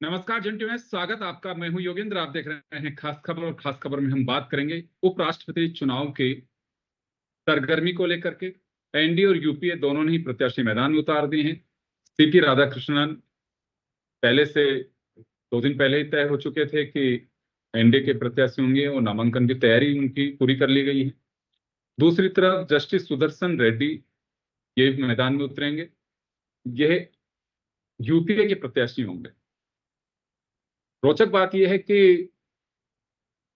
नमस्कार जंटू में स्वागत आपका। मैं हूं योगेंद्र। आप देख रहे हैं खास खबर, और खास खबर में हम बात करेंगे उपराष्ट्रपति चुनाव के सरगर्मी को लेकर के। एनडीए और यूपीए दोनों ने ही प्रत्याशी मैदान में उतार दिए हैं। सीपी राधाकृष्णन पहले से 2 दिन पहले ही तय हो चुके थे कि एनडीए के प्रत्याशी होंगे और नामांकन की तैयारी उनकी पूरी कर ली गई है। दूसरी तरफ जस्टिस सुदर्शन रेड्डी ये मैदान में उतरेंगे। यह यूपीए के प्रत्याशी होंगे। रोचक बात यह है कि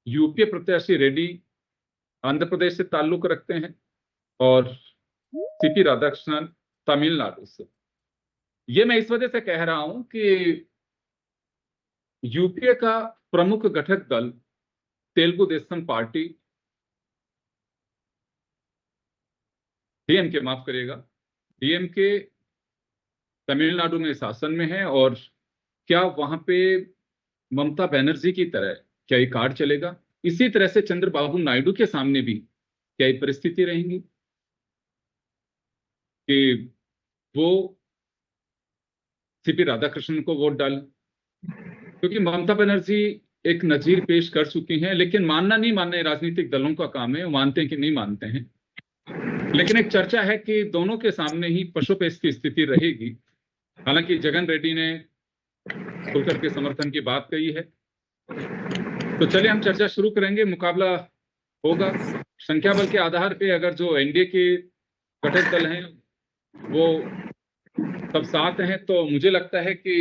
यूपीए प्रत्याशी रेड्डी आंध्र प्रदेश से ताल्लुक रखते हैं और सीपी राधाकृष्णन तमिलनाडु से। ये मैं इस वजह से कह रहा हूं कि यूपीए का प्रमुख घटक दल तेलुगु देशम पार्टी, डीएमके, माफ करिएगा, डीएमके तमिलनाडु में शासन में है। और क्या वहां पे ममता बनर्जी की तरह क्या ये कार्ड चलेगा? इसी तरह से चंद्रबाबू नायडू के सामने भी क्या ये परिस्थिति रहेंगी कि वो सीपी राधाकृष्णन को वोट डालें? क्योंकि ममता बनर्जी एक नजीर पेश कर चुकी हैं, लेकिन मानना नहीं मानना राजनीतिक दलों का काम है, वो मानते हैं कि नहीं मानते हैं। लेकिन एक चर्चा है कि दोनों के सामने ही पशुपेश की स्थिति रहेगी। हालांकि जगन रेड्डी ने खुलकर के समर्थन की बात कही है। तो चलिए हम चर्चा शुरू करेंगे। मुकाबला होगा संख्या बल के आधार पे। अगर जो एनडीए के घटक दल हैं वो सब साथ हैं तो मुझे लगता है कि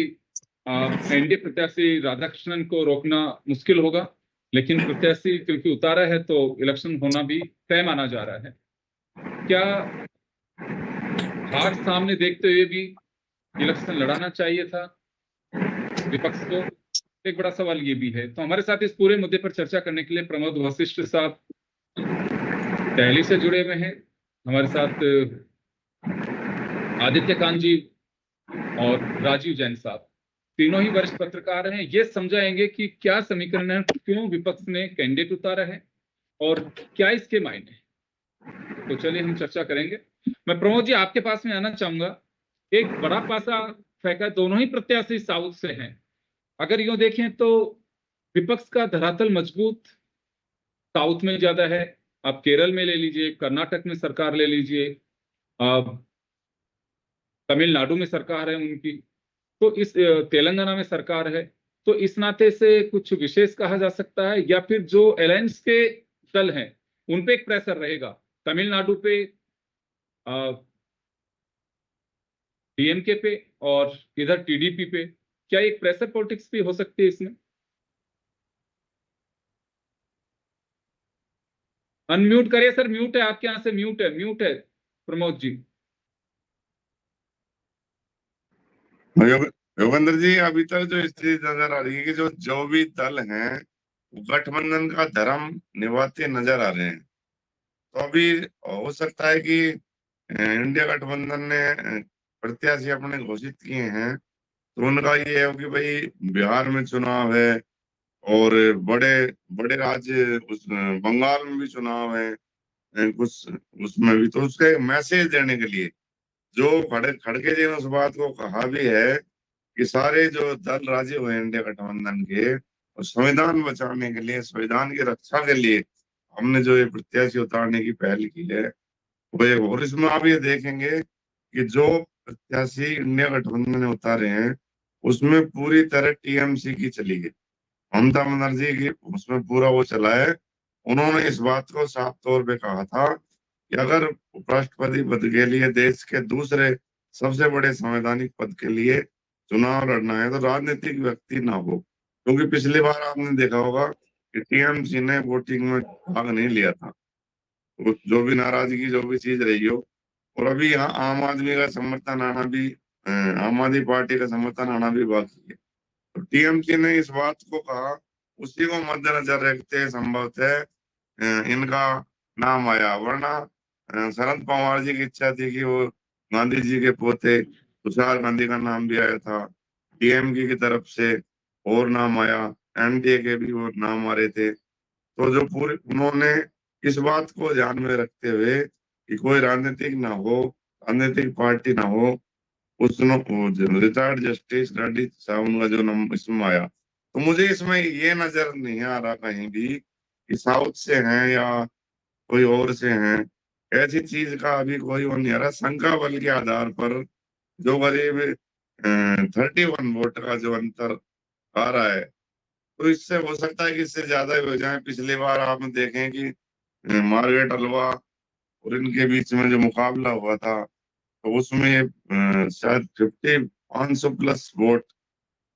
एनडीए प्रत्याशी राधाकृष्णन को रोकना मुश्किल होगा। लेकिन प्रत्याशी क्योंकि उतारा है तो इलेक्शन होना भी तय माना जा रहा है। क्या हार सामने देखते हुए भी इलेक्शन लड़ाना चाहिए था विपक्ष को? एक बड़ा सवाल ये भी है। तो हमारे साथ इस पूरे मुद्दे पर चर्चा करने के लिए प्रमोद वशिष्ठ साहब दिल्ली से जुड़े हुए हैं। हमारे साथ आदित्य कांत जी और राजीव जैन साहब, तीनों ही वरिष्ठ पत्रकार हैं। ये समझाएंगे कि क्या समीकरण है, क्यों विपक्ष ने कैंडिडेट उतारा है और क्या इसके मायने। तो चलिए हम चर्चा करेंगे। मैं प्रमोद जी आपके पास में आना चाहूंगा। एक बड़ा पासा फेंका, दोनों ही प्रत्याशी साउथ से हैं। अगर यूं देखें तो विपक्ष का धरातल मजबूत साउथ में ज्यादा है। आप केरल में ले लीजिए, कर्नाटक में सरकार ले लीजिए, तमिलनाडु में सरकार है उनकी, तो इस तेलंगाना में सरकार है। तो इस नाते से कुछ विशेष कहा जा सकता है, या फिर जो अलायंस के दल हैं उन पे एक प्रेशर रहेगा तमिलनाडु पे, डीएमके पे और इधर टीडीपी पे। क्या एक प्रेशर पॉलिटिक्स भी हो सकती है इसमें? अनम्यूट करिए सर, म्यूट है आपके यहां से, म्यूट है, म्यूट है प्रमोद जी। योगेंद्र जी, अभी तक जो स्थिति नजर आ रही है कि जो भी दल हैं गठबंधन का धर्म निभाते नजर आ रहे हैं। तो अभी हो सकता है कि इंडिया गठबंधन ने प्रत्याशी अपने घोषित किए हैं, तो उनका ये है कि भाई बिहार में चुनाव है और बड़े बड़े राज्य बंगाल में भी चुनाव है, कुछ उसमें भी, तो उसके मैसेज देने के लिए जो खड़गे जी ने उस बात को कहा भी है कि सारे जो दल राज्य हुए इंडिया गठबंधन के, और संविधान बचाने के लिए, संविधान की रक्षा के लिए हमने जो ये प्रत्याशी उतारने की पहल की है वो एक। और इसमें आप ये देखेंगे कि जो प्रत्याशी इंडिया गठबंधन ने उतारे हैं उसमें पूरी तरह टीएमसी की चली गई, ममता बनर्जी की उसमें पूरा वो चला है। उन्होंने इस बात को साफ तौर पे कहा था कि अगर उपराष्ट्रपति पद के लिए, देश के दूसरे सबसे बड़े संवैधानिक पद के लिए चुनाव लड़ना है तो राजनीतिक व्यक्ति ना हो। क्योंकि पिछली बार आपने देखा होगा कि टीएमसी ने वोटिंग में भाग नहीं लिया था, जो भी नाराजगी, जो भी चीज रही हो। और अभी यहाँ आम आदमी का समर्थन आना भी, आम आदमी पार्टी का समर्थन आना भी बाकी है। तो टीएमसी ने इस बात को कहा, उसी को मद्देनजर रखते संभवतः इनका नाम आया। वरना शरद पवार जी की इच्छा थी कि वो गांधी जी के पोते तुषार गांधी का नाम भी आया था, डीएमके की तरफ से और नाम आया, एनडीए के भी वो नाम आ रहे थे। तो जो पूरे उन्होंने इस बात को ध्यान में रखते हुए कि कोई राजनीतिक ना हो, राजनीतिक पार्टी ना हो, उस रिटायर्ड जस्टिस रेड्डी साहब का जो नाम इसमें आया, तो मुझे इसमें ये नजर नहीं आ रहा कहीं भी कि साउथ से हैं या कोई और से हैं। ऐसी चीज का अभी कोई वो नहीं आ रहा। संख्या बल के आधार पर जो करीब 31 वोट का जो अंतर आ रहा है, तो इससे हो सकता है कि इससे ज्यादा ही हो जाए। पिछली बार आप देखें कि मार्गरेट अलवा और इनके बीच में जो मुकाबला हुआ था, तो उसमें शायद 500+ वोट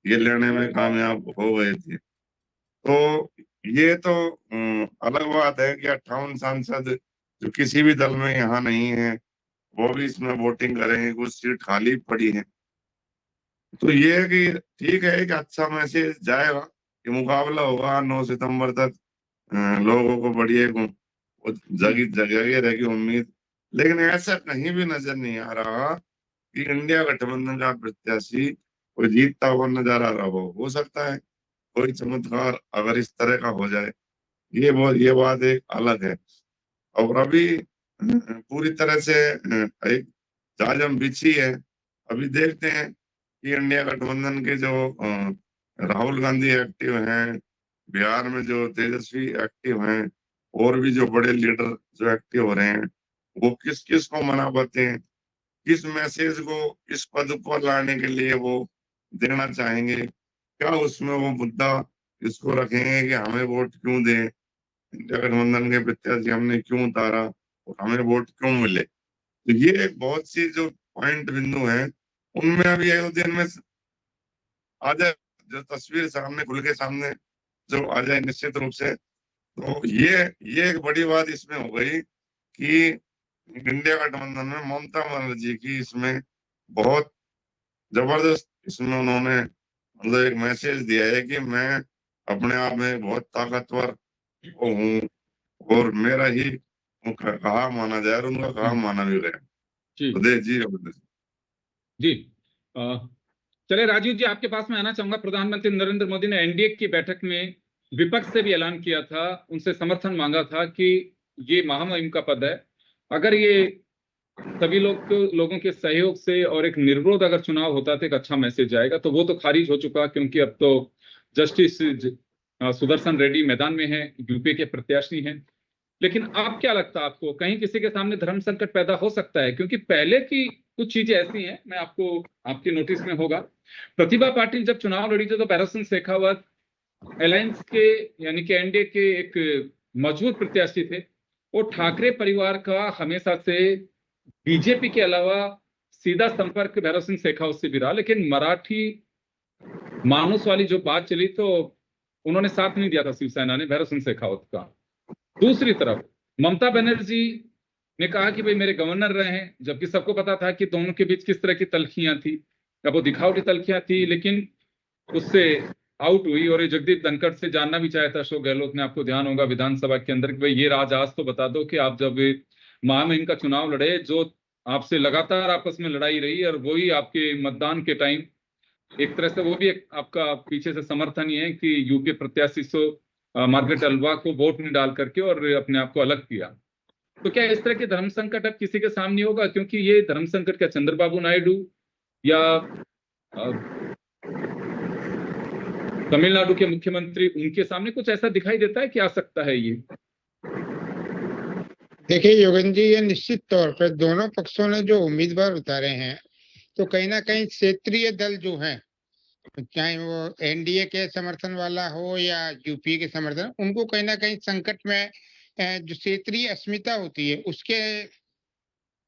ये लेने में कामयाब हो गए थे। तो ये तो अलग बात है कि 58 सांसद जो किसी भी दल में यहाँ नहीं है, वो भी इसमें वोटिंग करेंगे, कुछ सीट खाली पड़ी है। तो ये है कि ठीक है कि अच्छा मैसेज जाएगा कि मुकाबला होगा 9 सितंबर तक। लोगों को बढ़िया वो जगह रहेगी उम्मीद। लेकिन ऐसा कहीं भी नजर नहीं आ रहा कि इंडिया गठबंधन का प्रत्याशी कोई जीतता हुआ नजर आ रहा हो सकता है कोई चमत्कार अगर इस तरह का हो जाए, ये बात एक अलग है। और अभी पूरी तरह से एक जाजम बिछी है। अभी देखते हैं कि इंडिया गठबंधन के जो राहुल गांधी एक्टिव हैं, बिहार में जो तेजस्वी एक्टिव हैं, और भी जो बड़े लीडर जो एक्टिव हो रहे हैं, वो किस किस को मना पाते हैं, किस मैसेज को इस पद पर लाने के लिए वो देना चाहेंगे, क्या उसमें वो मुद्दा इसको रखेंगे कि हमें वोट क्यों दें, इंडिया गठबंधन के प्रत्याशी हमने क्यों उतारा और हमें वोट क्यों मिले। तो ये एक बहुत सी जो पॉइंट बिंदु है, उनमें अभी 1-2 दिन में आ जाए, जो तस्वीर सामने खुल के सामने जो आ जाए निश्चित रूप से। तो ये एक बड़ी बात इसमें हो गई कि इंडिया गठबंधन में ममता बनर्जी की इसमें बहुत जबरदस्त इसमें उन्होंने मतलब एक मैसेज दिया है कि मैं अपने आप में बहुत ताकतवर हूँ और मेरा ही कहा माना जाए, और उनका कहा माना भी गया। जी उदय जी अवधेश। जी। चले राजीव जी, आपके पास में आना चाहूंगा। प्रधानमंत्री नरेंद्र मोदी ने एनडीए की बैठक में विपक्ष से भी ऐलान किया था, उनसे समर्थन मांगा था कि ये महामहिम का पद है, अगर ये सभी लोगों के सहयोग से और एक निर्विरोध अगर चुनाव होता तो एक अच्छा मैसेज जाएगा। तो वो तो खारिज हो चुका, क्योंकि अब तो जस्टिस सुदर्शन रेड्डी मैदान में है, यूपी के प्रत्याशी हैं। लेकिन अब क्या लगता है आपको, कहीं किसी के सामने धर्म संकट पैदा हो सकता है? क्योंकि पहले की कुछ चीजें ऐसी हैं, मैं आपको, आपके नोटिस में होगा, प्रतिभा पाटिल जब चुनाव लड़ी थी तो भरत सिंह शेखावत अलायंस के यानी कि एनडीए के एक मजबूत प्रत्याशी थे। वो ठाकरे परिवार का हमेशा से बीजेपी के अलावा सीधा संपर्क भैरव सिंह शेखावत से भी रहा, लेकिन मराठी मानुस वाली जो बात चली तो उन्होंने साथ नहीं दिया था शिवसेना ने भैरव सिंह शेखावत का। दूसरी तरफ ममता बनर्जी ने कहा कि भाई मेरे गवर्नर रहे हैं, जबकि सबको पता था कि दोनों के बीच किस तरह की तलखियां थी। अब वो दिखावटी तलखियां थी, लेकिन उससे आउट हुई। और ये जगदीप धनखड़ से जानना भी चाहे था अशोक गहलोत ने, आपको ध्यान होगा विधानसभा के अंदर, कि भाई ये राज आज तो बता दो कि आप जब महामहिम का चुनाव लड़े, जो आपसे लगातार आपस में लड़ाई रही, और वही आपके मतदान के टाइम एक तरह से वो भी एक आपका पीछे से समर्थन ही है कि यूपी प्रत्याशी से मार्गरेट अलवा को वोट नहीं डाल करके और अपने आप को अलग किया। तो क्या इस तरह के धर्म संकट अब किसी के सामने होगा? क्योंकि ये धर्म संकट क्या चंद्रबाबू नायडू या तमिलनाडु के मुख्यमंत्री, उनके सामने कुछ ऐसा दिखाई देता है कि आ सकता है ये? देखिए योगेंद्र जी, ये निश्चित तौर पर दोनों पक्षों ने जो उम्मीदवार उतारे हैं, तो कहीं ना कहीं क्षेत्रीय दल जो हैं, चाहे वो एनडीए के समर्थन वाला हो या यूपी के समर्थन, उनको कहीं ना कहीं संकट में जो क्षेत्रीय अस्मिता होती है उसके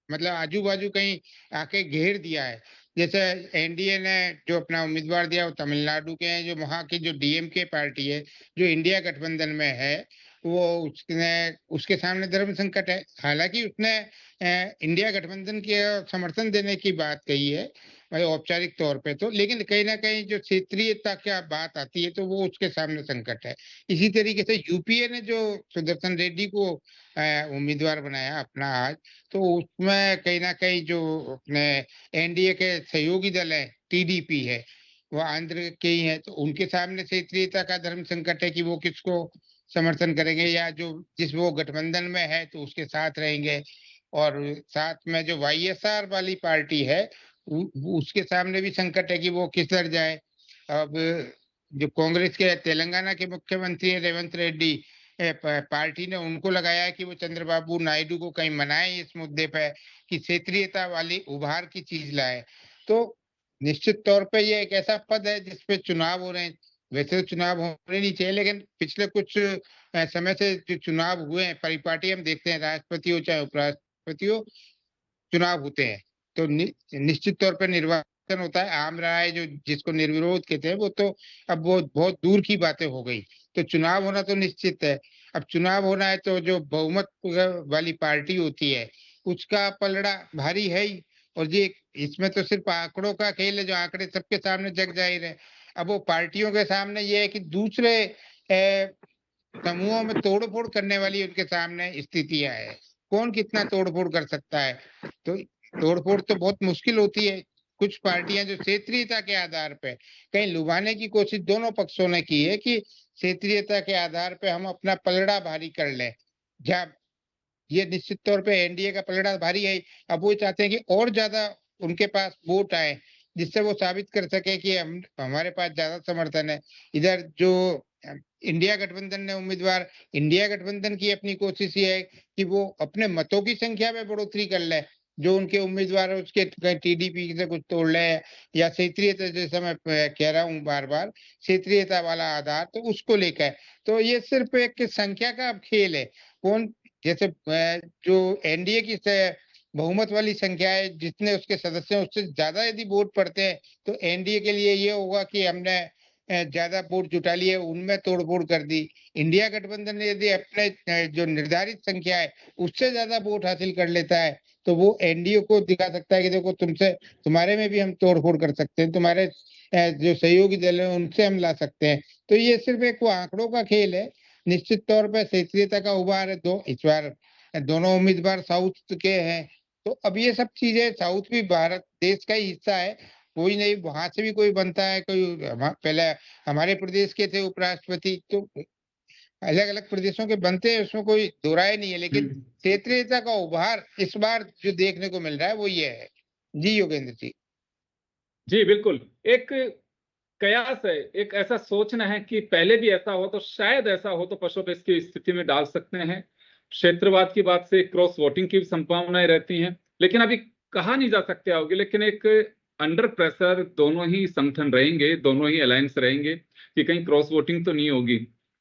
मतलब आजू बाजू कहीं आके घेर दिया है। जैसे एनडीए ने जो अपना उम्मीदवार दिया वो तमिलनाडु के हैं, जो वहां की जो डीएमके पार्टी है जो इंडिया गठबंधन में है, वो उसके सामने धर्म संकट है। हालांकि उसने इंडिया गठबंधन के समर्थन देने की बात कही है भाई औपचारिक तौर पे, तो लेकिन कहीं ना कहीं जो क्षेत्रीयता की बात आती है तो वो उसके सामने संकट है। इसी तरीके से यूपीए ने जो सुदर्शन रेड्डी को उम्मीदवार बनाया अपना आज, तो उसमें कहीं ना कहीं जो अपने एनडीए के सहयोगी दल है टीडीपी है, वो आंध्र के ही है, तो उनके सामने क्षेत्रीयता का धर्म संकट है कि वो किसको समर्थन करेंगे, या जो जिस वो गठबंधन में है तो उसके साथ रहेंगे। और साथ में जो वाईएसआर वाली पार्टी है उसके सामने भी संकट है कि वो किसर जाए। अब जो कांग्रेस के तेलंगाना के मुख्यमंत्री है रेवंत रेड्डी, पार्टी ने उनको लगाया है कि वो चंद्रबाबू नायडू को कहीं मनाए इस मुद्दे पे कि क्षेत्रीयता वाली उभार की चीज लाए। तो निश्चित तौर पे ये एक ऐसा पद है जिसपे चुनाव हो रहे हैं। वैसे तो चुनाव होने नहीं चाहिए, लेकिन पिछले कुछ समय से जो चुनाव हुए हैं, परिपाटी हम देखते हैं, राष्ट्रपति हो चाहे उपराष्ट्रपति हो, चुनाव होते हैं। तो निश्चित तौर पर निर्वाचन होता है, आम राय जो जिसको निर्विरोध कहते हैं, वो तो अब वो बहुत दूर की बातें हो गई। तो चुनाव होना तो निश्चित है। अब चुनाव होना है तो जो बहुमत वाली पार्टी होती है उसका पलड़ा भारी है ही। और ये इसमें तो सिर्फ आंकड़ों का खेल है, जो आंकड़े सबके सामने जग जाहिर है। अब वो पार्टियों के सामने ये है कि दूसरे समूहों में तोड़फोड़ करने वाली उनके सामने स्थितियां है, कौन कितना तोड़फोड़ कर सकता है। तो तोड़फोड़ तो बहुत मुश्किल होती है। कुछ पार्टियां जो क्षेत्रीयता के आधार पे कहीं लुभाने की कोशिश दोनों पक्षों ने की है कि क्षेत्रीयता के आधार पे हम अपना पलड़ा भारी कर लें। जब ये निश्चित तौर पे एनडीए का पलड़ा भारी है, अब वो चाहते हैं कि और ज्यादा उनके पास वोट आए, जिससे वो साबित कर सके कि हम हमारे पास ज्यादा समर्थन है। इधर जो इंडिया गठबंधन ने उम्मीदवार, इंडिया गठबंधन की अपनी कोशिश ये है कि वो अपने मतों की संख्या में बढ़ोतरी कर ले, जो उनके उम्मीदवार है उसके टीडीपी से कुछ तोड़ ले, या क्षेत्रीयता, जैसे मैं कह रहा हूँ बार बार, क्षेत्रीयता वाला आधार, तो उसको लेकर। तो ये सिर्फ एक संख्या का खेल है। कौन, जैसे जो एनडीए की बहुमत वाली संख्या है, जितने उसके सदस्य हैं उससे ज्यादा यदि वोट पड़ते हैं तो एनडीए के लिए ये होगा कि हमने ज्यादा वोट जुटा लिए, उनमें तोड़फोड़ कर दी। इंडिया गठबंधन ने यदि अपने जो निर्धारित संख्या है उससे ज्यादा वोट हासिल कर लेता है तो वो एनडीए को दिखा सकता है कि देखो तुम्हारे में भी हम तोड़फोड़ कर सकते हैं, तुम्हारे जो सहयोगी दल है उनसे हम ला सकते हैं। तो ये सिर्फ एक वो आंकड़ों का खेल है। निश्चित तौर पर क्षेत्रीयता का उभार है। इस बार दोनों उम्मीदवार साउथ के हैं, तो अब ये सब चीजें, साउथ भी भारत देश का ही हिस्सा है, कोई नहीं, वहां से भी कोई बनता है, कोई पहले हमारे प्रदेश के थे उपराष्ट्रपति, तो अलग अलग प्रदेशों के बनते हैं, उसमें कोई दो राय नहीं है। लेकिन क्षेत्रीयता का उभार इस बार जो देखने को मिल रहा है वो ये है। जी योगेंद्र जी। जी बिल्कुल, एक कयास है, एक ऐसा सोचना है कि पहले भी ऐसा हो तो शायद ऐसा हो, तो पशुपेश की स्थिति में डाल सकते हैं। क्षेत्रवाद की बात से क्रॉस वोटिंग की संभावनाएं रहती हैं, लेकिन अभी कहा नहीं जा सकते होगी। लेकिन एक अंडर प्रेशर दोनों ही संगठन रहेंगे, दोनों ही अलायंस रहेंगे कि कहीं क्रॉस वोटिंग तो नहीं होगी।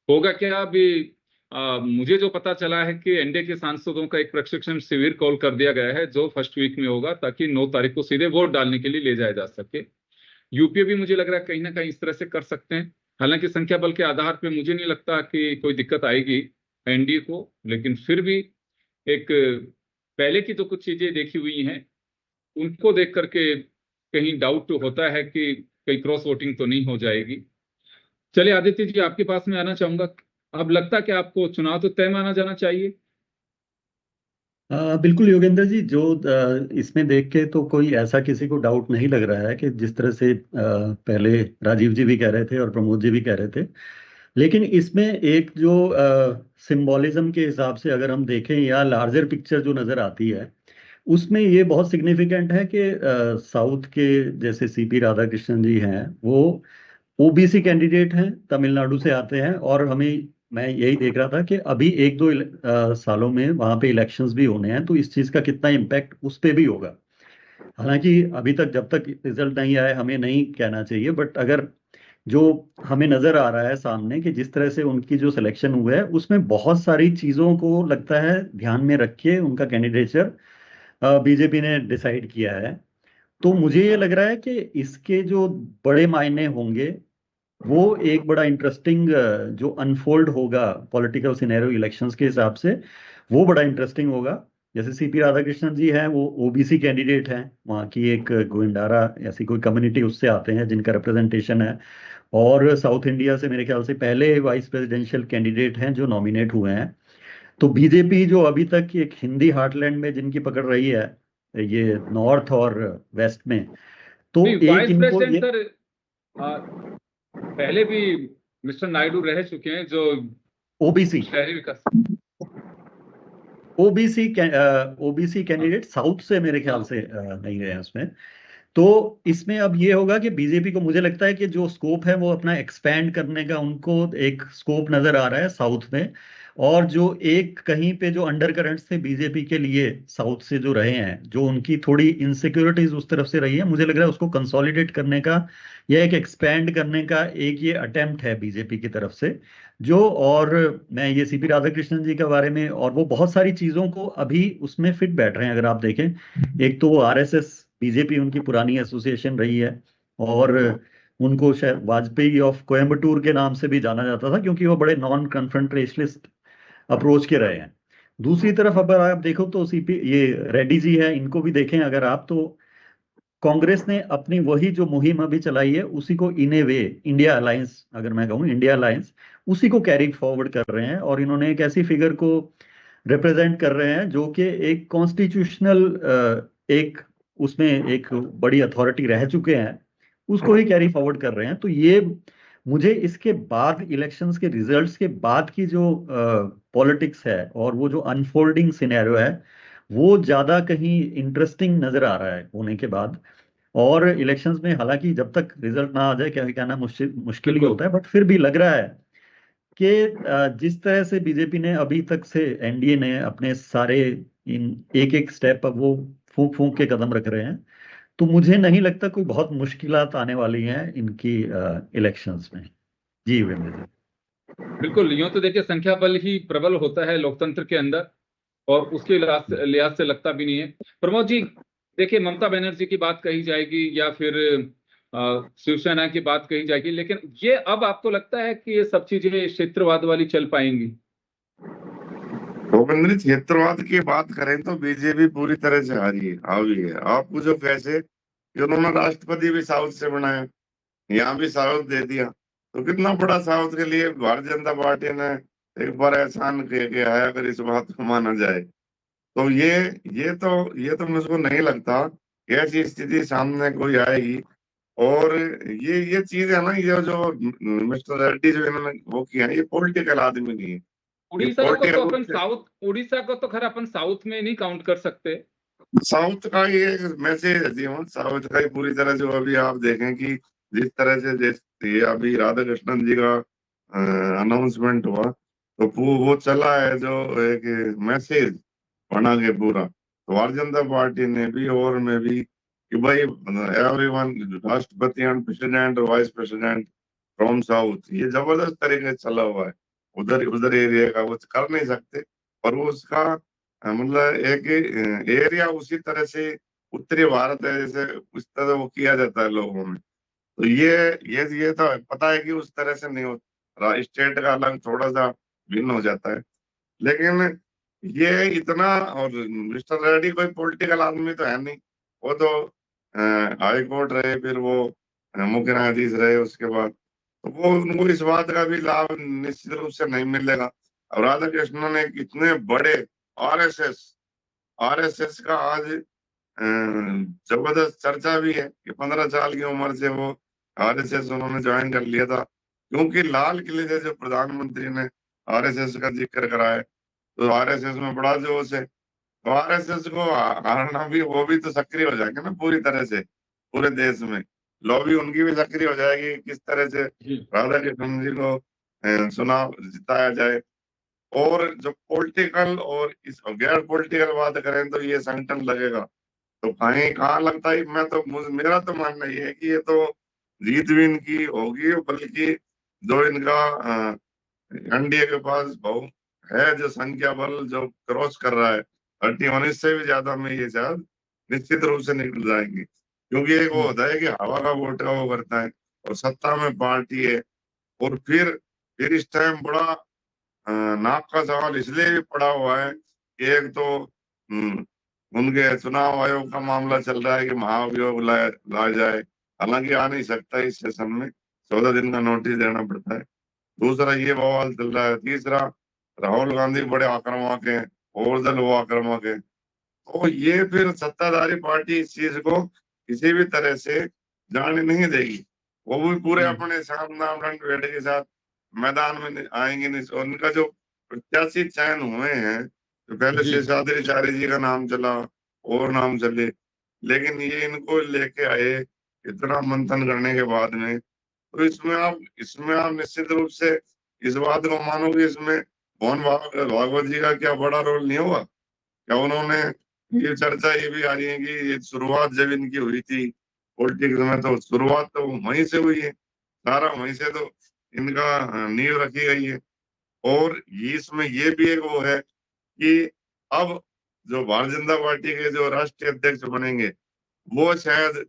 होगा क्या, अभी मुझे जो पता चला है कि एनडीए के सांसदों का एक प्रशिक्षण शिविर कॉल कर दिया गया है जो फर्स्ट वीक में होगा, ताकि 9 तारीख को सीधे वोट डालने के लिए ले जाया जा सके। यूपीए भी मुझे लग रहा है कहीं ना कहीं इस तरह से कर सकते हैं। हालांकि संख्या बल के आधार पे मुझे नहीं लगता कि कोई दिक्कत आएगी एनडीए को, लेकिन फिर भी एक पहले की तो कुछ चीजें देखी हुई हैं, उनको देख करके कहीं डाउट होता है कि कहीं क्रॉस वोटिंग तो नहीं हो जाएगी। चलिए आदित्य जी, आपके पास में आना चाहूंगा। अब लगता है कि आपको चुनाव तो तय माना जाना चाहिए? बिल्कुल योगेंद्र जी, जो इसमें देख के तो कोई ऐसा किसी को डाउट नहीं लग रहा है कि जिस तरह से पहले राजीव जी भी कह रहे थे और प्रमोद जी भी कह रहे थे। लेकिन इसमें एक जो सिंबॉलिज्म के हिसाब से अगर हम देखें या लार्जर पिक्चर जो नजर आती है, उसमें ये बहुत सिग्निफिकेंट है कि साउथ के जैसे सीपी राधाकृष्णन जी हैं, वो ओबीसी कैंडिडेट हैं, तमिलनाडु से आते हैं, और मैं यही देख रहा था कि अभी 1-2 सालों में वहां पे इलेक्शंस भी होने हैं, तो इस चीज का कितना इम्पैक्ट उस पे भी होगा। हालांकि अभी तक जब तक रिजल्ट नहीं आए हमें नहीं कहना चाहिए, बट अगर जो हमें नजर आ रहा है सामने कि जिस तरह से उनकी जो सिलेक्शन हुआ है उसमें बहुत सारी चीजों को लगता है ध्यान में रख के उनका कैंडिडेचर बीजेपी ने डिसाइड किया है। तो मुझे ये लग रहा है कि इसके जो बड़े मायने होंगे वो एक बड़ा इंटरेस्टिंग जो अनफोल्ड होगा पॉलिटिकल सिनेरियो इलेक्शंस के हिसाब से, वो बड़ा इंटरेस्टिंग होगा। जैसे सीपी राधाकृष्णन जी हैं, वो ओबीसी कैंडिडेट हैं, वहाँ की एक गोविंदारा ऐसी कोई कम्युनिटी उससे आते हैं जिनका रिप्रेजेंटेशन है, और साउथ इंडिया से मेरे ख्याल से पहले वाइस प्रेसिडेंशियल कैंडिडेट हैं जो नॉमिनेट हुए हैं। तो बीजेपी जो अभी तक एक हिंदी हार्टलैंड में जिनकी पकड़ रही है, ये नॉर्थ और वेस्ट में, तो एक वाइस इनको प्रेसिडेंट सर पहले भी मिस्टर नायडू रह चुके हैं, जो ओबीसी शहरी विकास ओबीसी कैंडिडेट साउथ से मेरे ख्याल से नहीं रहे हैं उसमें। तो इसमें अब ये होगा कि बीजेपी को, मुझे लगता है कि जो स्कोप है वो अपना एक्सपैंड करने का उनको एक स्कोप नजर आ रहा है साउथ में। और जो एक कहीं पे जो अंडर करंट्स थे बीजेपी के लिए साउथ से जो रहे हैं, जो उनकी थोड़ी इनसिक्योरिटीज उस तरफ से रही है, मुझे लग रहा है उसको कंसोलिडेट करने का या एक एक्सपैंड करने का एक ये अटेम्प्ट है बीजेपी की तरफ से। जो, और मैं ये सीपी राधाकृष्णन जी के बारे में, और वो बहुत सारी चीजों को अभी उसमें फिट बैठ रहे हैं अगर आप देखें। एक तो वो आरएसएस, बीजेपी उनकी पुरानी एसोसिएशन रही है, और उनको शायद वाजपेयी ऑफ कोयम्बटूर के नाम से भी जाना जाता था, क्योंकि वो बड़े नॉन कन्फ्रंटेशनलिस्ट अप्रोच के रहे हैं। दूसरी तरफ अगर आप देखो तो सीपी, ये रेड्डी जी है, इनको भी देखें अगर आप, तो कांग्रेस ने अपनी वही जो मुहिम अभी चलाई है उसी को इन ए वे, इंडिया अलायंस, अगर मैं कहूँ इंडिया अलायंस, उसी को कैरी फॉरवर्ड कर रहे हैं। और इन्होंने एक ऐसी फिगर को रिप्रेजेंट कर रहे हैं जो कि एक कॉन्स्टिट्यूशनल, एक उसमें एक बड़ी अथॉरिटी रह चुके हैं, उसको ही कैरी फॉरवर्ड कर रहे हैं। तो ये मुझे इसके बाद, इलेक्शंस के रिजल्ट्स के बाद की जो पॉलिटिक्स है और वो जो अनफोल्डिंग सिनेरियो है, वो ज्यादा कहीं इंटरेस्टिंग नजर आ रहा है होने के बाद। और इलेक्शंस में हालांकि जब तक रिजल्ट ना आ जाए, क्या कहना मुश्किल ही बिल्कुल होता है, बट फिर भी लग रहा है कि जिस तरह से बीजेपी ने अभी तक से, एनडीए ने अपने सारे इन एक एक स्टेप अब वो फूंक फूंक के कदम रख रहे हैं, तो मुझे नहीं लगता कोई बहुत मुश्किलात आने वाली हैं इनकी इलेक्शंस में। जी वीरेंद्र जी। बिल्कुल, यूं तो देखिए संख्या बल ही प्रबल होता है लोकतंत्र के अंदर, और उसके लिहाज से लगता भी नहीं है। प्रमोद जी, देखिए ममता बनर्जी की बात कही जाएगी या फिर शिवसेना की बात कही जाएगी, लेकिन ये अब आपको लगता है कि ये सब चीजें क्षेत्रवाद वाली चल पाएंगी? भूपेंद्र, क्षेत्रवाद की बात करें तो बीजेपी पूरी तरह से हावी है। आप पूछो कैसे, कि उन्होंने राष्ट्रपति भी साउथ से बनाया, यहाँ भी साउथ दे दिया, तो कितना बड़ा साउथ के लिए भारतीय जनता पार्टी ने एक बार एहसान कह के आया, अगर इस बात को माना जाए तो ये तो मुझको नहीं लगता कि ऐसी स्थिति सामने कोई आएगी। और ये चीज है ना, ये जो मिस्टर रेड्डी जो इन्होंने वो किया है, ये पॉलिटिकल आदमी नहीं है, ये पॉलिटिकल उड़ीसा को तो खैर अपन साउथ में नहीं काउंट कर सकते। साउथ का ये मैसेज है जीवन, साउथ का ही पूरी तरह से। अभी आप देखें कि जिस तरह से ये अभी राधा कृष्णन जी का अनाउंसमेंट हुआ, तो वो चला है जो एक मैसेज बना के पूरा, तो भारतीय जनता पार्टी ने भी और में भी, कि भाई एवरीवन, राष्ट्रपति एंड प्रेसिडेंट और वाइस प्रेसिडेंट फ्रॉम साउथ, ये जबरदस्त तरीके से चला हुआ है। उधर उधर एरिया का वो कर नहीं सकते, पर वो उसका मतलब एक एरिया उसी तरह से उत्तरी भारत है, जैसे उस तरह वो किया जाता है लोगों में। तो ये तो पता है कि उस तरह से नहीं होता, स्टेट का अलग थोड़ा सा भिन्न हो जाता है। लेकिन ये इतना, और मिस्टर रेड्डी कोई पॉलिटिकल आदमी तो है नहीं, वो तो हाई कोर्ट रहे, फिर वो मुख्य न्यायाधीश रहे उसके बाद, तो वो उनको इस बात का भी लाभ निश्चित रूप से नहीं मिलेगा। और राधा कृष्णन ने इतने बड़े आरएसएस आरएसएस का आज जबरदस्त चर्चा भी है कि 15 साल की उम्र से वो आरएसएस उन्होंने ज्वाइन कर लिया था, क्योंकि लाल किले से जो प्रधानमंत्री ने आरएसएस का जिक्र करा है, तो आरएसएस में बड़ा जोश है। तो आरएसएस को हारना भी, वो भी तो सक्रिय हो जाएंगे ना पूरी तरह से पूरे देश में, लॉबी उनकी भी सक्रिय हो जाएगी, किस तरह से राधा कृष्णन जी को चुनाव जिताया जाए। और जो पॉलिटिकल और इस गैर पॉलिटिकल बात करें तो ये संगठन लगेगा, तो कहीं कहाँ लगता है, मेरा तो मानना ये है कि ये तो जीत भी इनकी होगी, बल्कि जो इनका एनडीए के पास बहु है, जो संख्या बल जो क्रॉस कर रहा है 31 से भी ज्यादा में, ये शायद निश्चित रूप से निकल जाएंगे। क्योंकि एक वो होता है कि हवा का वोट का वो करता है, और सत्ता में पार्टी है। और फिर इस टाइम बड़ा नाक का सवाल इसलिए भी पड़ा हुआ है कि एक तो उनके चुनाव आयोग का मामला चल रहा है कि महाभियोग लाया जाए, हालांकि आ नहीं सकता इस सेशन में, 14 दिन का नोटिस देना पड़ता है। दूसरा ये बवाल चल रहा है। तीसरा, राहुल गांधी बड़े आक्रामक हैं, और दल वो आक्रामक है। तो ये फिर सत्ताधारी पार्टी इस चीज को किसी भी तरह से जाने नहीं देगी। वो भी पूरे अपने सामनामरण बेटे के साथ मैदान में आएंगे नहीं। और उनका जो प्रत्याशी चयन हुए हैं, तो पहले शेषाद्री चार्य जी का नाम चला, और नाम चले, लेकिन ये इनको लेके आए इतना मंथन करने के बाद में, तो इसमें आप निश्चित रूप से इस बात को मानो कि इसमें मोहन भागवत जी का क्या बड़ा रोल नहीं होगा? क्या उन्होंने, ये चर्चा ये भी आ रही है कि ये शुरुआत जब इनकी हुई थी पॉलिटिक्स में, तो शुरुआत तो वहीं से हुई है, सारा वहीं से तो इनका नींव रखी गई है। और ये इसमें ये भी एक वो है कि अब जो भारतीय जनता पार्टी के जो राष्ट्रीय अध्यक्ष बनेंगे वो शायद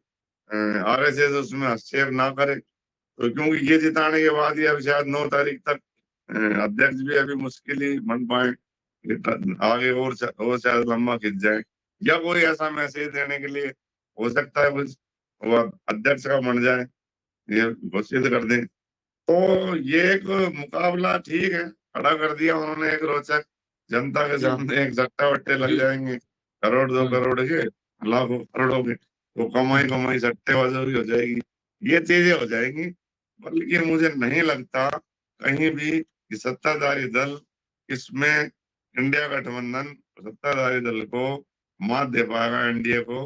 आरएसएस उसमें हस्तक्षेप ना करे, तो क्योंकि ये जिताने के बाद ही अब शायद 9 तारीख तक अध्यक्ष भी अभी मुश्किल ही बन पाए, आगे और शायद लंबा खिंच जाए, या कोई ऐसा मैसेज देने के लिए हो सकता है वो अध्यक्ष का बन जाए, ये घोषित कर दें। तो ये एक मुकाबला ठीक है, खड़ा कर दिया उन्होंने एक रोचक, जनता के सामने एक सट्टा वट्टे लग जाएंगे, करोड़ 2 करोड़ के, लाखों करोड़ों के, तो कमाई सट्टेबाजी हो जाएगी, ये चीजें हो जाएंगी। बल्कि मुझे नहीं लगता कहीं भी कि सत्ताधारी दल इसमें इंडिया गठबंधन सत्ताधारी दल को मात दे पाएगा, एनडीए को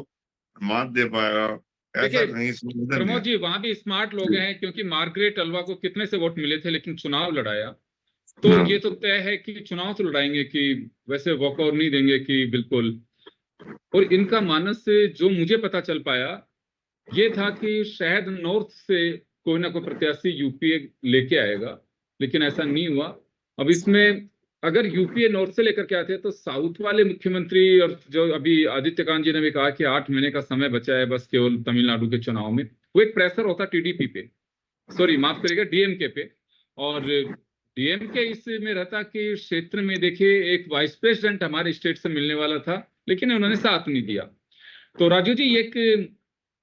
मात दे पाएगा, ऐसा देखिए कहीं सुविधा नहीं प्रमोद है। जी, वहां भी स्मार्ट लोग हैं, क्योंकि मार्गरेट अल्वा को कितने से वोट मिले थे लेकिन चुनाव लड़ाया, तो हाँ। ये तो तय है कि चुनाव तो लड़ाएंगे, कि वैसे वॉकआउट नहीं देंगे कि बिल्कुल। और इनका मानस से जो मुझे पता चल पाया ये था कि शायद नॉर्थ से कोई ना कोई प्रत्याशी यूपीए लेके आएगा, लेकिन ऐसा नहीं हुआ। अब इसमें अगर यूपीए नॉर्थ से लेकर के आते हैं तो साउथ वाले मुख्यमंत्री, और जो अभी आदित्य कांत जी ने भी कहा कि 8 महीने का समय बचा है बस केवल तमिलनाडु के चुनाव में, वो एक प्रेशर होता टीडीपी पे, सॉरी माफ करिएगा डीएमके पे। और डीएमके इसमें रहता कि क्षेत्र में देखिए एक वाइस प्रेसिडेंट हमारे स्टेट से मिलने वाला था, लेकिन उन्होंने साथ नहीं दिया। तो राजू जी, एक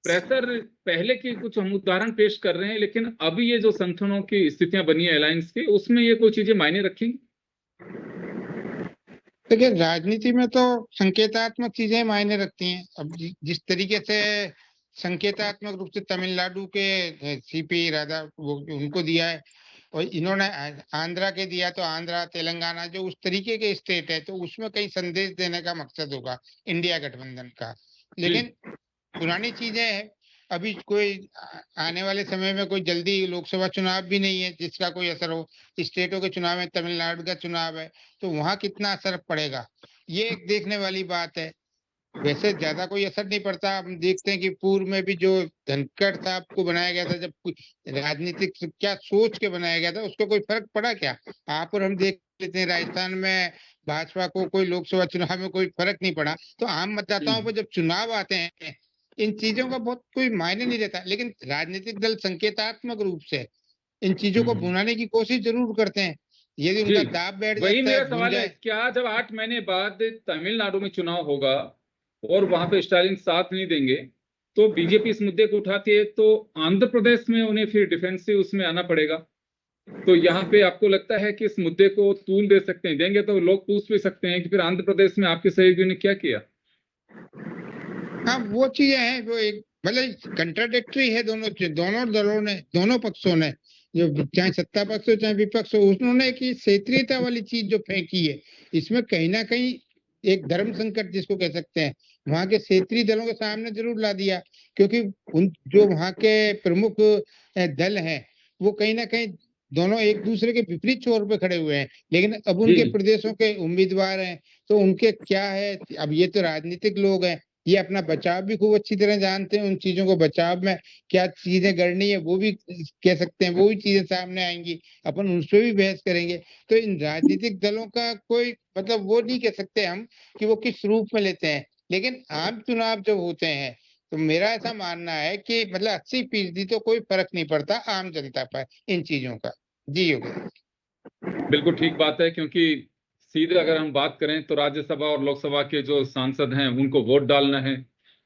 प्रेशर पहले के कुछ हम उदाहरण पेश कर रहे हैं, लेकिन अभी ये जो संगठनों की स्थितियां बनी है अलायंस की, उसमें ये कोई चीजें मायने रखेंगी? देखिए, राजनीति में तो संकेतात्मक चीजें मायने रखती हैं। अब जिस तरीके से संकेतात्मक रूप से तमिलनाडु के सीपी राधा वो उनको दिया है, और इन्होंने आंध्रा के दिया, तो आंध्रा तेलंगाना जो उस तरीके के स्टेट है, तो उसमें कई संदेश देने का मकसद होगा इंडिया गठबंधन का। लेकिन पुरानी चीजें हैं, अभी कोई आने वाले समय में कोई जल्दी लोकसभा चुनाव भी नहीं है जिसका कोई असर हो। स्टेटों के चुनाव में तमिलनाडु का चुनाव है, तो वहां कितना असर पड़ेगा, ये एक देखने वाली बात है। वैसे ज्यादा कोई असर नहीं पड़ता। हम देखते हैं कि पूर्व में भी जो धनखड़ साहब को बनाया गया था, जब राजनीतिक क्या सोच के बनाया गया था, उसको कोई फर्क पड़ा क्या? आप और हम देख लेते हैं, राजस्थान में भाजपा को कोई लोकसभा चुनाव में कोई फर्क नहीं पड़ा। तो आम मतदाताओं पर जब चुनाव आते हैं, इन चीजों का बहुत कोई मायने नहीं रहता। लेकिन राजनीतिक दल संकेतात्मक रूप से इन चीजों को भुनाने की कोशिश जरूर करते हैं। यदि उनका दाब बैठ वही जाता मेरा है, भून सवाल है, जाए। क्या जब 8 महीने बाद तमिलनाडु में चुनाव होगा और वहां पे स्टालिन साथ नहीं देंगे, तो बीजेपी इस मुद्दे को उठाती है, तो आंध्र प्रदेश में उन्हें फिर डिफेंसिव उसमें आना पड़ेगा। तो यहाँ पे आपको लगता है कि इस मुद्दे को तूल दे सकते हैं, देंगे तो लोग पूछ भी सकते हैं कि फिर आंध्र प्रदेश में आपके सहयोगियों ने क्या किया? हाँ, वो चीजें हैं, वो एक मतलब कंट्राडिक्टरी है। दोनों दलों ने, दोनों पक्षों ने, जो चाहे सत्ता पक्ष हो चाहे विपक्ष हो, उन्होंने की क्षेत्रीयता वाली चीज जो फेंकी है, इसमें कहीं ना कहीं एक धर्म संकट जिसको कह सकते हैं, वहां के क्षेत्रीय दलों के सामने जरूर ला दिया। क्योंकि उन जो वहां के प्रमुख दल हैं, वो कहीं ना कहीं दोनों एक दूसरे के विपरीत छोर पे खड़े हुए हैं। लेकिन अब उनके प्रदेशों के उम्मीदवार हैं, तो उनके क्या है, अब ये तो राजनीतिक लोग हैं, ये अपना बचाव भी खूब अच्छी तरह जानते हैं। उन चीजों को बचाव में क्या चीजें करनी है वो भी कह सकते हैं, वो भी चीजें सामने आएंगी, अपन उन पर भी बहस करेंगे। तो इन राजनीतिक दलों का कोई मतलब वो नहीं कह सकते हम कि वो किस रूप में लेते हैं। लेकिन आम चुनाव जब होते हैं, तो मेरा ऐसा मानना है कि मतलब 80% तो कोई फर्क नहीं पड़ता आम जनता पर इन चीजों का। जी योगेश। बिल्कुल ठीक बात है, क्योंकि सीधे अगर हम बात करें तो राज्यसभा और लोकसभा के जो सांसद हैं उनको वोट डालना है,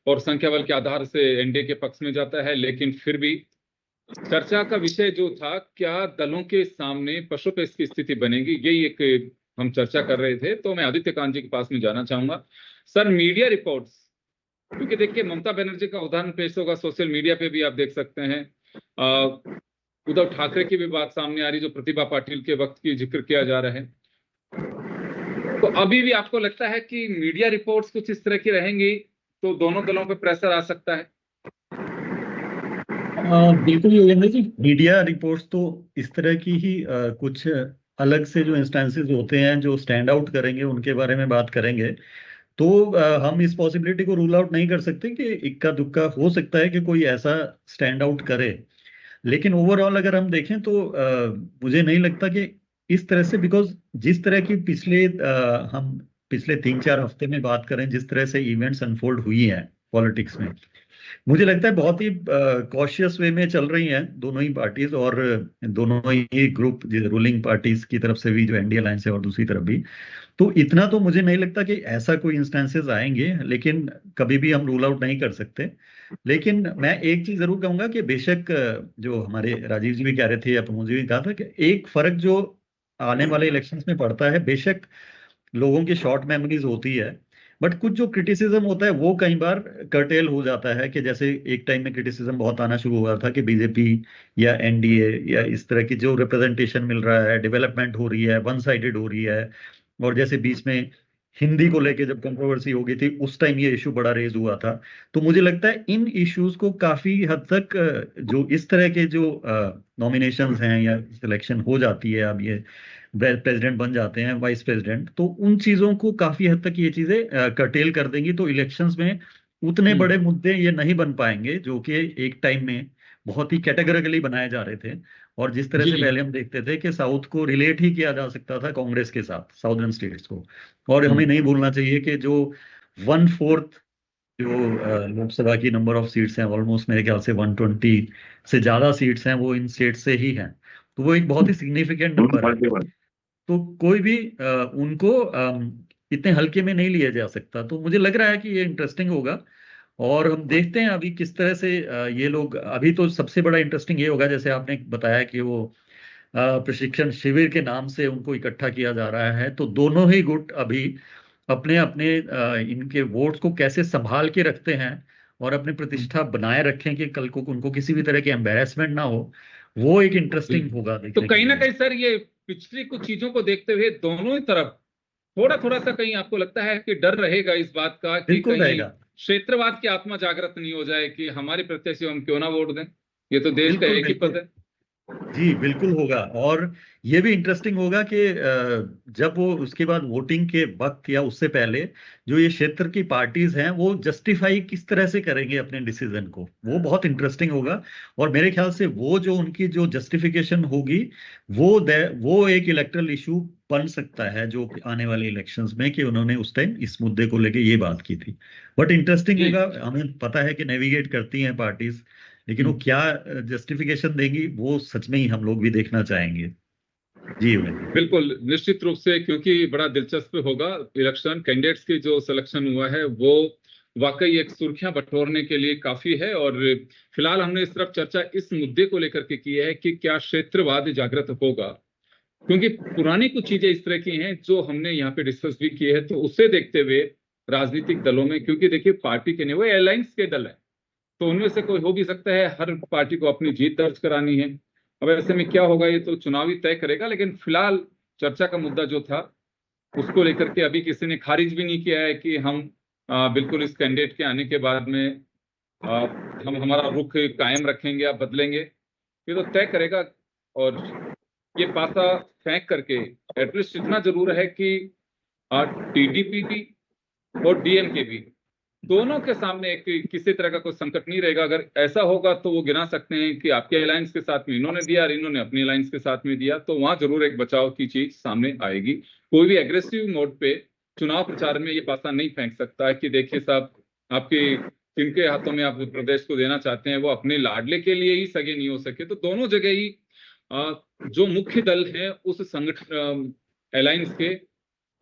और संख्या बल के आधार से एनडीए के पक्ष में जाता है। लेकिन फिर भी चर्चा का विषय जो था, क्या दलों के सामने पशुपेश की स्थिति बनेगी, यही एक हम चर्चा कर रहे थे। तो मैं आदित्य कांत जी के पास में जाना चाहूंगा। सर, मीडिया रिपोर्ट्स, क्योंकि देखिए ममता बनर्जी का उदाहरण पेश होगा, सोशल मीडिया पे भी आप देख सकते हैं। उद्धव ठाकरे की भी बात सामने आ रही, जो प्रतिभा पाटिल के वक्त की जिक्र किया जा रहा है। तो अभी भी आपको लगता है कि मीडिया रिपोर्ट्स कुछ इस तरह की रहेंगी तो दोनों दलों पे प्रेशर आ सकता है। बिल्कुल योगेंद्र जी, मीडिया रिपोर्ट्स तो इस तरह की ही कुछ अलग से जो इंस्टेंसेस होते हैं जो स्टैंड आउट करेंगे उनके बारे में बात करेंगे। तो हम इस पॉसिबिलिटी को रूल आउट नहीं कर सकते कि इक्का दुक्का हो सकता है कि कोई ऐसा स्टैंड आउट करे। लेकिन ओवरऑल अगर हम देखें तो मुझे नहीं लगता कि इस तरह से, बिकॉज जिस तरह की हम पिछले 3-4 हफ्ते में बात करें, जिस तरह से इवेंट्स अनफोल्ड हुई हैं पॉलिटिक्स में, मुझे लगता है बहुत ही कॉशियस वे में चल रही हैं दोनों ही पार्टीज, और दोनों ही ग्रुप, रूलिंग पार्टीज की तरफ से भी जो एनडीए अलायंस है और दूसरी तरफ भी। तो इतना तो मुझे नहीं लगता कि ऐसा कोई इंस्टेंसेस आएंगे, लेकिन कभी भी हम रूल आउट नहीं कर सकते। लेकिन मैं एक चीज जरूर कहूंगा कि बेशक जो हमारे राजीव जी भी कह रहे थे या प्रमोद जी भी कहा था कि एक फर्क जो आने वाले इलेक्शंस में पड़ता है, बेशक लोगों की शॉर्ट मेमोरीज होती है, बट कुछ जो क्रिटिसिज्म होता है वो कई बार कर्टेल हो जाता है। कि जैसे एक टाइम में क्रिटिसिज्म बहुत आना शुरू हुआ था कि बीजेपी या एनडीए या इस तरह की जो रिप्रेजेंटेशन मिल रहा है, डेवलपमेंट हो रही है, वन साइडेड हो रही है। और जैसे बीच में हिंदी को लेके जब कंट्रोवर्सी हो गई थी, उस टाइम ये इशू बड़ा रेज हुआ था। तो मुझे लगता है इन इश्यूज को काफी हद तक जो इस तरह के जो नॉमिनेशंस हैं या सिलेक्शन हो जाती है, अब ये प्रेसिडेंट बन जाते हैं, वाइस प्रेसिडेंट, तो उन चीजों को काफी हद तक ये चीजें कर्टेल कर देंगी। तो इलेक्शंस में उतने बड़े मुद्दे ये नहीं बन पाएंगे जो कि एक टाइम में बहुत ही कैटेगरिकली बनाए जा रहे थे। और जिस तरह से जी पहले हम देखते थे कि साउथ को रिलेट ही किया जा सकता था कांग्रेस के साथ, साउदर्न स्टेट्स को। और हमें नहीं भूलना चाहिए कि जो 1/4 जो लोकसभा की नंबर ऑफ सीट्स हैं, ऑलमोस्ट मेरे ख्याल से 120 से ज्यादा सीट्स हैं, वो इन स्टेट से ही हैं। तो वो एक बहुत ही सिग्निफिकेंट नंबर है। तो कोई भी उनको इतने हल्के में नहीं लिया जा सकता। तो मुझे लग रहा है कि ये इंटरेस्टिंग होगा। और हम देखते हैं अभी किस तरह से ये लोग, अभी तो सबसे बड़ा इंटरेस्टिंग ये होगा, जैसे आपने बताया कि वो प्रशिक्षण शिविर के नाम से उनको इकट्ठा किया जा रहा है। तो दोनों ही गुट अभी अपने अपने इनके वोट्स को कैसे संभाल के रखते हैं और अपनी प्रतिष्ठा बनाए रखें कि कल को उनको किसी भी तरह की एम्बेरसमेंट ना हो, वो एक इंटरेस्टिंग होगा तो देखने के कहीं ना लिए। कहीं सर, ये पिछली कुछ चीजों को देखते हुए दोनों ही तरफ थोड़ा थोड़ा सा कहीं आपको लगता है कि डर रहेगा इस बात का कि बिल्कुल कहीं रहेगा। क्षेत्रवाद की आत्मा जागृत नहीं हो जाए कि हमारे प्रत्याशी हम क्यों ना वोट दें, ये तो देश का बिल्कुल एक ही पद बिल्कुल। है। जी बिल्कुल होगा। और ये भी इंटरेस्टिंग होगा कि जब वो उसके बाद वोटिंग के वक्त या उससे पहले जो ये क्षेत्र की पार्टीज हैं वो जस्टिफाई किस तरह से करेंगे अपने डिसीजन को, वो बहुत इंटरेस्टिंग होगा। और मेरे ख्याल से वो जो उनकी जो जस्टिफिकेशन होगी, वो एक इलेक्टरल इशू बन सकता है जो कि आने वाले इलेक्शंस में, कि उन्होंने उस टाइम इस मुद्दे को लेके ये बात की थी। बट इंटरेस्टिंग जी। होगा। हमें पता है कि नेविगेट करती हैं पार्टीज, लेकिन वो क्या जस्टिफिकेशन देंगी वो सच में ही हम लोग भी देखना चाहेंगे। जी योगेंद्र। बिल्कुल निश्चित रूप से, क्योंकि बड़ा दिलचस्प होगा इलेक्शन। कैंडिडेट्स की जो सिलेक्शन हुआ है वो वाकई एक सुर्खियां बटोरने के लिए काफी है। और फिलहाल हमने इस तरफ चर्चा इस मुद्दे को लेकर के की है कि क्या क्षेत्रवाद जागृत होगा, क्योंकि पुरानी कुछ चीजें इस तरह की हैं जो हमने यहाँ पे डिस्कस भी की है। तो उसे देखते हुए राजनीतिक दलों में, क्योंकि देखिए पार्टी के नहीं, वो एलायंस के दल है, तो उनमें से कोई हो भी सकता है, हर पार्टी को अपनी जीत दर्ज करानी है। अब ऐसे में क्या होगा ये तो चुनाव ही तय करेगा। लेकिन फिलहाल चर्चा का मुद्दा जो था उसको लेकर के अभी किसी ने खारिज भी नहीं किया है कि हम बिल्कुल इस कैंडिडेट के आने के बाद में हम हमारा रुख कायम रखेंगे या बदलेंगे, ये तो तय करेगा। और ये पासा फेंक करके एटलीस्ट इतना जरूर है कि टीडीपी भी और डीएमके भी, दोनों के सामने एक किसी तरह का कोई संकट नहीं रहेगा। अगर ऐसा होगा तो वो गिना सकते हैं कि आपके अलायंस के साथ में इन्होंने दिया और इन्होंने अपनी अलायंस के साथ में दिया, तो वहां जरूर एक बचाव की चीज सामने आएगी। कोई भी एग्रेसिव मोड पे चुनाव प्रचार में ये बात नहीं फेंक सकता है कि देखिए साहब, आपके जिनके हाथों में आप प्रदेश को देना चाहते हैं वो अपने लाडले के लिए ही सगे नहीं हो सके। तो दोनों जगह ही जो मुख्य दल है उस संगठन अलायंस के,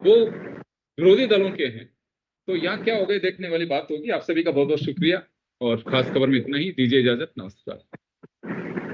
वो विरोधी दलों के हैं। तो यहाँ क्या होगा देखने वाली बात होगी। आप सभी का बहुत बहुत शुक्रिया, और खास खबर में इतना ही। दीजिए इजाजत, नमस्कार।